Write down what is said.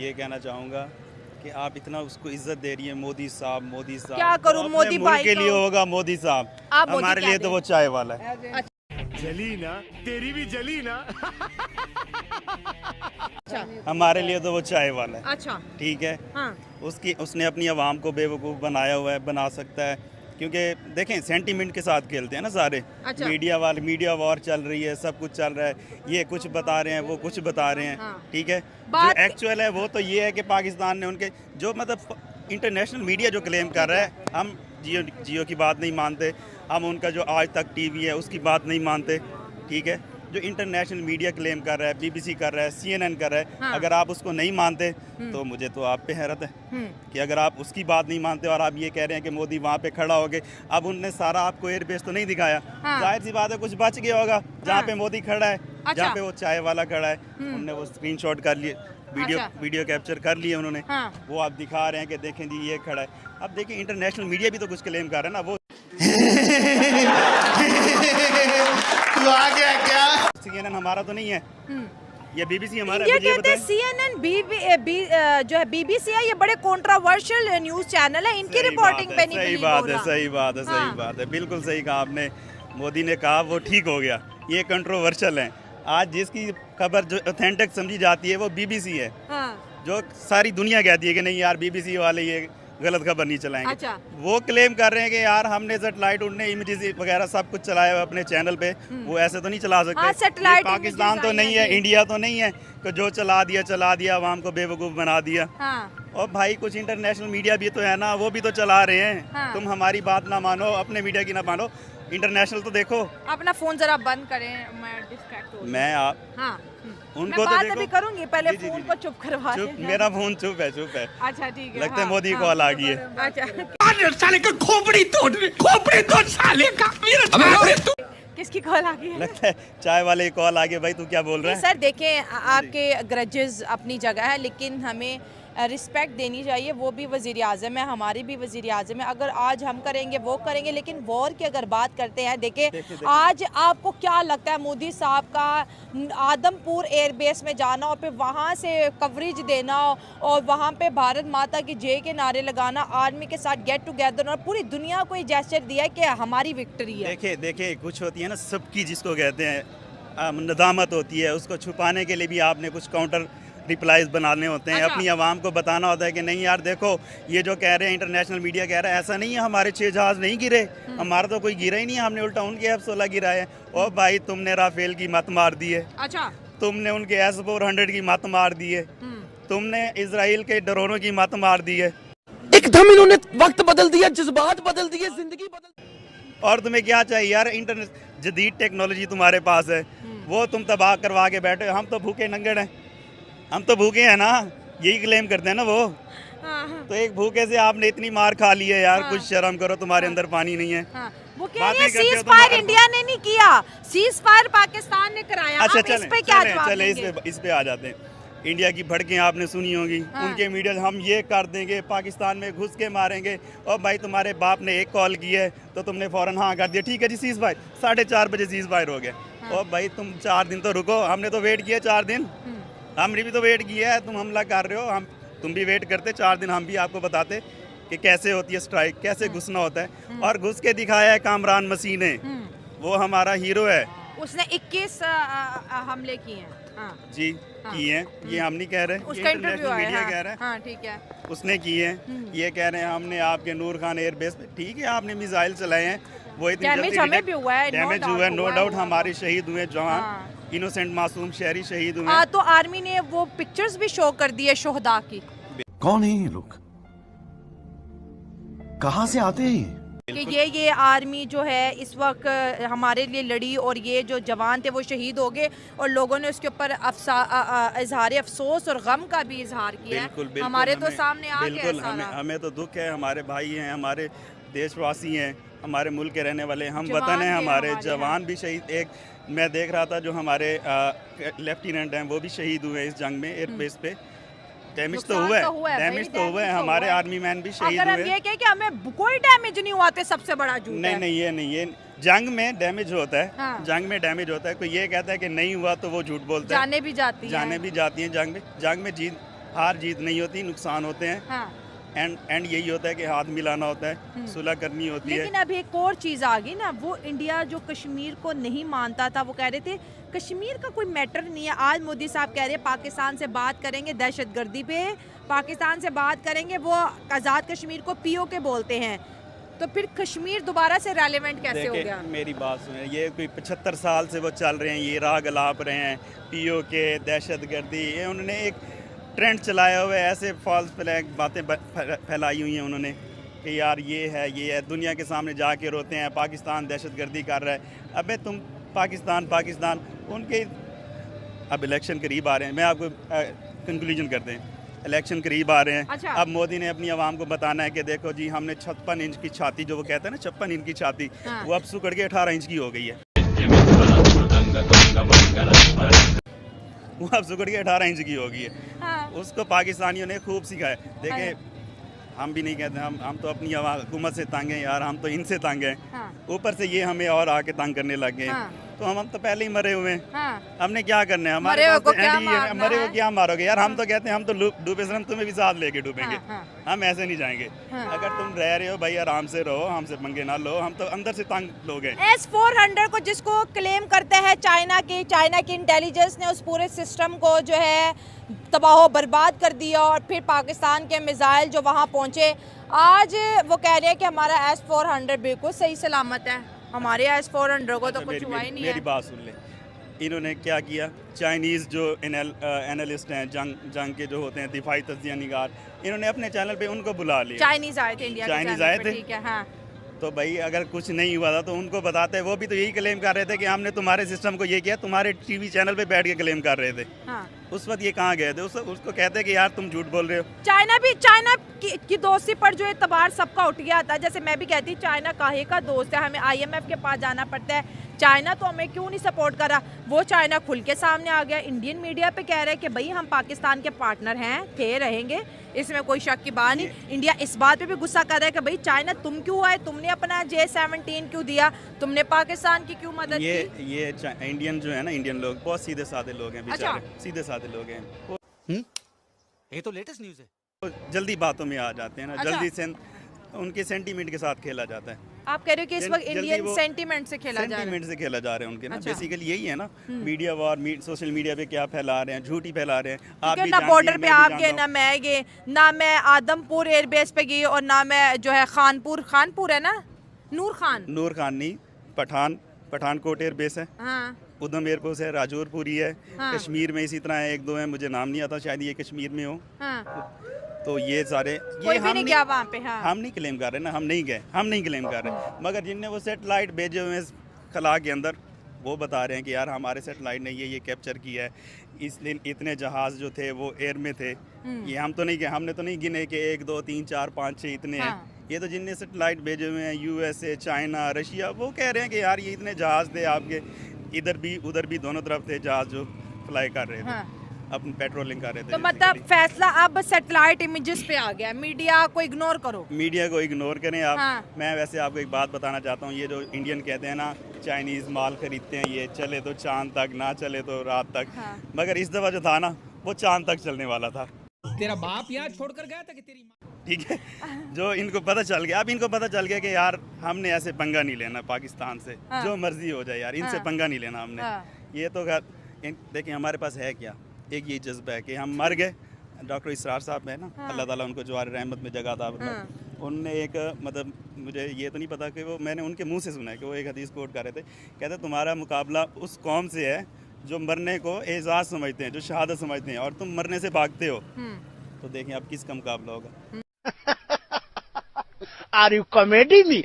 ये कहना चाहूँगा कि आप इतना उसको इज्जत दे रही है, मोदी साहब क्या करूं, तो मोदी अपने भाई मुल्क के को- लिए होगा मोदी साहब, आप मोदी हमारे क्या लिए तो दें? वो चाय वाला है। जली ना, तेरी भी जली ना। अच्छा हमारे लिए तो वो चाय वाला है। अच्छा ठीक है, हाँ उसने अपनी आवाम को बेवकूफ़ बनाया हुआ है, बना सकता है, क्योंकि देखें सेंटीमेंट के साथ खेलते हैं ना सारे। अच्छा। मीडिया वॉर चल रही है, सब कुछ चल रहा है, ये कुछ बता रहे हैं, वो कुछ बता रहे हैं। हाँ। ठीक है, जो बात- एक्चुअल है वो तो ये है कि पाकिस्तान ने उनके जो मतलब इंटरनेशनल मीडिया जो क्लेम कर रहा है, हम जियो की बात नहीं मानते, हम उनका जो आज तक टीवी है उसकी बात नहीं मानते। ठीक है, जो इंटरनेशनल मीडिया क्लेम कर रहा है, बीबीसी कर रहा है, CNN कर रहा है, हाँ। अगर आप उसको नहीं मानते तो मुझे तो आप पे हैरत है कि अगर आप उसकी बात नहीं मानते और आप ये कह रहे हैं कि मोदी वहाँ पे खड़ा हो गए। अब उनने सारा आपको एयरबेस तो नहीं दिखाया, हाँ। जाहिर सी बात है कुछ बच गया होगा जहाँ पे मोदी खड़ा है, अच्छा। जहाँ पे वो चाय वाला खड़ा है, उनने वो स्क्रीनशॉट कर लिए, अच्छा। वीडियो कैप्चर कर लिए उन्होंने। हाँ। वो आप दिखा रहे हैं कि देखें जी ये खड़ा है। अब देखिए इंटरनेशनल मीडिया भी तो कुछ क्लेम कर रहा है ना, वो तू आ गया क्या? CNN हमारा तो नहीं है, ये BBC हमारा है, ये मुझे कहते हैं बताएं। CNN जो है BBC है, ये बड़े कंट्रोवर्शियल न्यूज चैनल है, इनकी सही रिपोर्टिंग बात पे है, नहीं सही बिलीव बात हो है, रहा। सही बात है, हाँ। सही बात है, बिल्कुल सही कहा आपने। मोदी ने कहा वो ठीक हो गया, ये कंट्रोवर्शियल है। आज जिसकी खबर जो ऑथेंटिक समझी जाती है वो BBC है, हाँ। जो सारी दुनिया कहती है कि नहीं यार BBC वाले ये गलत खबर नहीं चलाएंगे। अच्छा। वो क्लेम कर रहे हैं कि यार हमने सैटेलाइट उड़ने इमेजेस वगैरह सब कुछ चलाया हुआ अपने चैनल पे, वो ऐसे तो नहीं चला सकते। हाँ, satellite ये पाकिस्तान images तो आई नहीं हैं है, जी। इंडिया तो नहीं है कि जो चला दिया आवाम को बेवकूफ़ बना दिया। हाँ। और भाई कुछ इंटरनेशनल मीडिया भी तो है ना, वो भी तो चला रहे हैं। हाँ। तुम हमारी बात ना मानो, अपने मीडिया की ना मानो, इंटरनेशनल तो देखो। अपना फोन जरा बंद करें, मैं डिस्ट्रैक्ट हो रही हूँ। मैं आप हाँ उनको मैं तो बात देखो। अभी करूंगी, पहले जी, जी, फोन जी। को चुप करवा चुप, दें। मेरा फोन चुप है। अच्छा ठीक है, लगता है हाँ, मोदी हाँ। कॉल आ गई है। अच्छा साले का खोपड़ी तोड़ साले का। किसकी कॉल आ गई है? लगता है चाय वाले की कॉल आ गई। भाई तू क्या बोल रहा नहीं है? सर देखें, आपके ग्रजेस अपनी जगह है, लेकिन हमें रिस्पेक्ट देनी चाहिए। वो भी वज़ीर आज़म है, हमारी भी वज़ीर आज़म है। अगर आज हम करेंगे वो करेंगे, लेकिन वॉर की अगर बात करते हैं, देखें आज आपको क्या लगता है मोदी साहब का आदमपुर एयरबेस में जाना और फिर वहाँ से कवरेज देना और वहाँ पे भारत माता की जय के नारे लगाना, आर्मी के साथ गेट टुगेदर और पूरी दुनिया को ये जेस्चर दिया है कि हमारी विक्ट्री है। देखे कुछ होती है ना सबकी, जिसको कहते हैं नदामत होती है, उसको छुपाने के लिए भी आपने कुछ काउंटर रिप्लाईज बनाने होते हैं। अच्छा। अपनी आवाम को बताना होता है कि नहीं यार देखो ये जो कह रहे हैं इंटरनेशनल मीडिया कह रहा है ऐसा नहीं है, हमारे 6 जहाज नहीं गिरे, हमारा तो कोई गिरा ही नहीं है, हमने उल्टा उनके F-16 गिरा है। और भाई तुमने राफेल की मत मार दी है, अच्छा। तुमने उनके S-400 की मत मार दी है, तुमने इसराइल के ड्रोनों की मत मार दी है, एकदम इन्होंने वक्त बदल दिया, जज्बात बदल दिए, जिंदगी बदल। और तुम्हें क्या चाहिए यार? इंटरनेट जदीद टेक्नोलॉजी तुम्हारे पास है, वो तुम तबाह करवा के बैठे हो। हम तो भूखे नंगड़ हैं, हम तो भूखे हैं ना, यही क्लेम करते हैं ना वो। तो एक भूखे से आपने इतनी मार खा ली है यार, कुछ शर्म करो, तुम्हारे अंदर पानी नहीं है। हाँ, वो कह बात रही है नहीं करते हो सीज तुम फायर हमारे- इंडिया ने नहीं किया, सीज फायर पाकिस्तान ने कराया। अच्छा आप इस पे क्या जवाब चले देंगे? इस पे आ जाते हैं। इंडिया की भड़कें आपने सुनी होगी, उनके मीडिया हम ये कर देंगे, पाकिस्तान में घुस के मारेंगे। और भाई तुम्हारे बाप ने एक कॉल की है तो तुमने फौरन हाँ कर दिया, ठीक है जी सीज फायर, 4:30 बजे सीज फायर हो गया। और भाई तुम 4 दिन तो रुको, हमने तो वेट किया 4 दिन, हमने भी तो वेट किया है। तुम हमला कर रहे हो, तुम भी वेट करते 4 दिन, हम भी आपको बताते कि कैसे होती है स्ट्राइक, कैसे घुसना होता है। और घुस के दिखाया है कामरान मसीह ने, वो हमारा हीरो है उसने 21 हमले किए हैं। हाँ। जी, किए हैं, ये हम नहीं कह रहे, ये उसका इंटरव्यू इंटरनेशनल है। मीडिया हाँ, कह रहा है हाँ ठीक है। उसने किए हैं। ये कह रहे हैं हमने आपके नूर खान एयरबेस पे, ठीक है आपने मिसाइल चलाए हैं, वो इतनी डैमेज हमें भी हुआ है, डैमेज no हुआ है, doubt नो हुआ डाउट, है। हमारे शहीद हुए जवान, हाँ। इनोसेंट मासूम शहरी शहीद हुए। तो आर्मी ने वो पिक्चर्स भी शो कर दी है शोहदा की, कौन है ये लोग, कहाँ से आते हैं कि ये आर्मी जो है इस वक्त हमारे लिए लड़ी और ये जो जवान थे वो शहीद हो गए, और लोगों ने उसके ऊपर इजहार अफसोस और गम का भी इजहार किया है। बिल्कुल हमारे तो हमें- सामने आ गया बिल्कुल है सारा। हमें तो दुख है, हमारे भाई हैं, हमारे देशवासी हैं, हमारे मुल्क के रहने वाले, हम जवान वतन हैं, भी हमारे हमारे जवान भी शहीद। एक मैं देख रहा था जो हमारे लेफ्टिनेंट हैं वो भी शहीद हुए इस जंग में एयरबेस पे। डैमेज तो नुकसान हुआ तो हुआ है, है, डैमेज भाई, तो हुआ है, damage तो हमारे हुआ है। आर्मी मैन भी शहीद अगर हम हुए। ये कहें कि हमें कोई डैमेज नहीं हुआ तो सबसे बड़ा झूठ है। नहीं ये नहीं, ये जंग में डैमेज होता है। हाँ। जंग में डैमेज होता है, कोई ये कहता है कि नहीं हुआ तो वो झूठ बोलता है। जाने भी जाती हैं। जाने भी जाती हैं जंग में जीत हार जीत नहीं होती, नुकसान होते हैं। हाँ। एंड यही होता है कि हाथ मिलाना होता है, सुलह करनी होती है। लेकिन अब एक और चीज़ आ गई ना, वो इंडिया जो कश्मीर को नहीं मानता था, वो कह रहे थे कश्मीर का कोई मैटर नहीं है। आज मोदी साहब कह रहे हैं पाकिस्तान से बात करेंगे दहशतगर्दी पे, पाकिस्तान से बात करेंगे, वो आज़ाद कश्मीर को POK बोलते हैं, तो फिर कश्मीर दोबारा से रेलेवेंट कैसे हो गया? मेरी बात सुने, ये कोई 75 साल से वो चल रहे हैं, ये राग अलाप रहे हैं, POK, दहशतगर्दी, ये उन्होंने एक ट्रेंड चलाया हुआ है, ऐसे फॉल्स फ्लैग बातें फैलाई हुई हैं उन्होंने कि यार ये है, दुनिया के सामने जाके रोते हैं पाकिस्तान दहशतगर्दी कर रहा है। अबे तुम पाकिस्तान उनके अब इलेक्शन करीब आ रहे हैं, मैं आपको कंक्लूजन करते हैं, इलेक्शन करीब आ रहे हैं। अच्छा। अब मोदी ने अपनी आवाम को बताना है कि देखो जी हमने 56 इंच की छाती, जो वो कहते हैं ना 56 इंच की छाती, हाँ। वो अब सुकड़ के 18 इंच की हो गई है। वो अब सुकड़ के 18 इंच की हो गई है। हाँ। उसको पाकिस्तानियों ने खूब सिखाया। देखे हम भी नहीं कहते, हम तो अपनी हुकूमत से तंग हैं यार, हम तो इनसे तंग हैं, हाँ। ऊपर से ये हमें और आके तंग करने लग गए। हाँ। तो हम तो पहले ही मरे हुए हैं, हाँ। हमने क्या करना है, मरे हुए को क्या एंड ही है, मारना मरे है? को क्या मारोगे यार। हम तो कहते हैं हम तो डूबे से हम तुम्हें भी साथ लेके डूबेंगे। हाँ, हम ऐसे नहीं जाएंगे। हाँ। अगर तुम रह रहे हो भाई आराम से रहो, हमसे पंगे ना लो, हम तो अंदर से तंग लोग हैं। S-400 को जिसको क्लेम करते हैं चाइना की इंटेलिजेंस ने उस पूरे सिस्टम को जो है तबाह बर्बाद कर दिया, और फिर पाकिस्तान के मिसाइल जो वहाँ पहुँचे, आज वो कह रहे हैं कि हमारा S-400 बिल्कुल सही सलामत है। हमारे S-400 को तो कुछ हुआ ही नहीं है। मेरी बात सुन ले, इन्होंने क्या किया, चाइनीज़ जो एनालिस्ट हैं, जंग के जो होते हैं दिफाई तज्जिया निगार, इन्होंने अपने चैनल पे उनको बुला लिया। चाइनीज आए थे इंडिया के चाइनीज चैनल आए पे, थे? ठीक है। हाँ। तो भाई अगर कुछ नहीं हुआ था तो उनको बताते, वो भी तो यही क्लेम कर रहे थे कि हमने तुम्हारे सिस्टम को ये किया, तुम्हारे टीवी चैनल पे बैठ के क्लेम कर रहे थे। हाँ। उस वक्त ये कहाँ गए थे, उसको कहते कि यार तुम झूठ बोल रहे हो। चाइना की दोस्ती पर जो एतबार सबका उठ गया था। जैसे मैं भी कहती चाइना काहे का दोस्त है, हमें IMF के पास जाना पड़ता है, चाइना तो हमें क्यों नहीं सपोर्ट कर रहा। वो चाइना खुल के सामने आ गया, इंडियन मीडिया पे कह रहा है कि भाई हम पाकिस्तान के पार्टनर हैं, थे, रहेंगे, इसमें कोई शक की बात नहीं। इंडिया इस बात पे भी गुस्सा कर रहा है कि भाई चाइना तुम क्यों आए, तुमने अपना J-17 क्यों दिया, तुमने पाकिस्तान की क्यों मदद की। ये इंडियन जो है ना, इंडियन लोग बहुत सीधे साधे लोग हैं बेचारे। अच्छा। सीधे साधे लोग हैं, वो ये तो लेटेस्ट न्यूज़ है। जल्दी बातों में आ जाते हैं ना। अच्छा। जल्दी से उनके सेंटीमेंट के साथ खेला जाता है। आप कह रहे हो कि इस वक्त जल्दी इंडियन वो सेंटीमेंट से खेला जा रहा है। सेंटीमेंट से खेला जा रहा है उनके ना। अच्छा। बेसिकली यही है ना, मीडिया वॉर, सोशल मीडिया पे क्या फैला रहे हैं, झूठी फैला रहे हैं। आप क्योंकि भी ना जानती बॉर्डर हैं, पे मैं भी आप जानता गए, हूँ। ना मैं गए, ना मैं आदमपुर एयरबेस पे गई, और ना मैं जो है खानपुर है ना, नूर खान नहीं, पठानकोट एयरबेस है, हाँ। उधम एयरपोर्ट है, राजौरपुरी है, हाँ। कश्मीर में इसी तरह है, एक दो है, मुझे नाम नहीं आता, शायद ये कश्मीर में हो। हाँ। तो ये सारे कोई भी नहीं गया वहाँ पे। हाँ। हम नहीं क्लेम कर रहे ना, हम नहीं गए, हम नहीं क्लेम कर रहे, मगर जिनने वो सेटेलाइट भेजे हुए हैं खला के अंदर, वो बता रहे हैं कि यार हमारे सेटेलाइट ने ये कैप्चर किया है, इसलिए इतने जहाज़ जो थे वो एयर में थे। ये हम तो नहीं गए, हमने तो नहीं गिने कि 1 2 3 4 5 6 इतने हैं। हाँ। ये तो जिनने सेटेलाइट भेजे हुए हैं, USA, चाइना, रशिया, वो कह रहे हैं कि यार ये इतने जहाज़ थे आपके, इधर भी उधर भी, दोनों तरफ थे जहाज़ जो फ्लाई कर रहे थे। हाँ। अपनी पेट्रोलिंग कर रहे थे। तो मतलब फैसला अब सैटेलाइट इमेजेस पे आ गया, मीडिया को इग्नोर करो। मीडिया को इग्नोर करें आप। हाँ। मैं वैसे आपको एक बात बताना चाहता हूँ, ये जो इंडियन कहते हैं ना चाइनीज़ माल खरीदते हैं, ये चले तो चांद तक, ना चले तो रात तक। हाँ। मगर इस दफ़ा जो था ना, वो चांद तक चलने वाला था। तेरा बाप यहाँ छोड़कर गया था कि तेरी माँ? ठीक है, जो इनको पता चल गया, अब इनको पता चल गया कि यार हमने ऐसे पंगा नहीं लेना पाकिस्तान से। हाँ। जो मर्जी हो जाए यार, इनसे हाँ। पंगा नहीं लेना हमने। हाँ। ये तो देखिए हमारे पास है क्या, एक ये जज्बा है कि हम मर गए। डॉक्टर इसरार साहब है ना, हाँ। अल्लाह ताला उनको जवार रहमत में जगह था। हाँ। उनने एक मतलब, मुझे ये तो नहीं पता कि वो, मैंने उनके मुंह से सुना है कि वो एक हदीस कोट कर रहे थे, कहते तुम्हारा मुकाबला उस कौम से है जो मरने को एजाज़ समझते हैं, जो शहादत समझते हैं, और तुम मरने से भागते हो। तो देखें अब किसका मुकाबला होगा। Are you comedy me?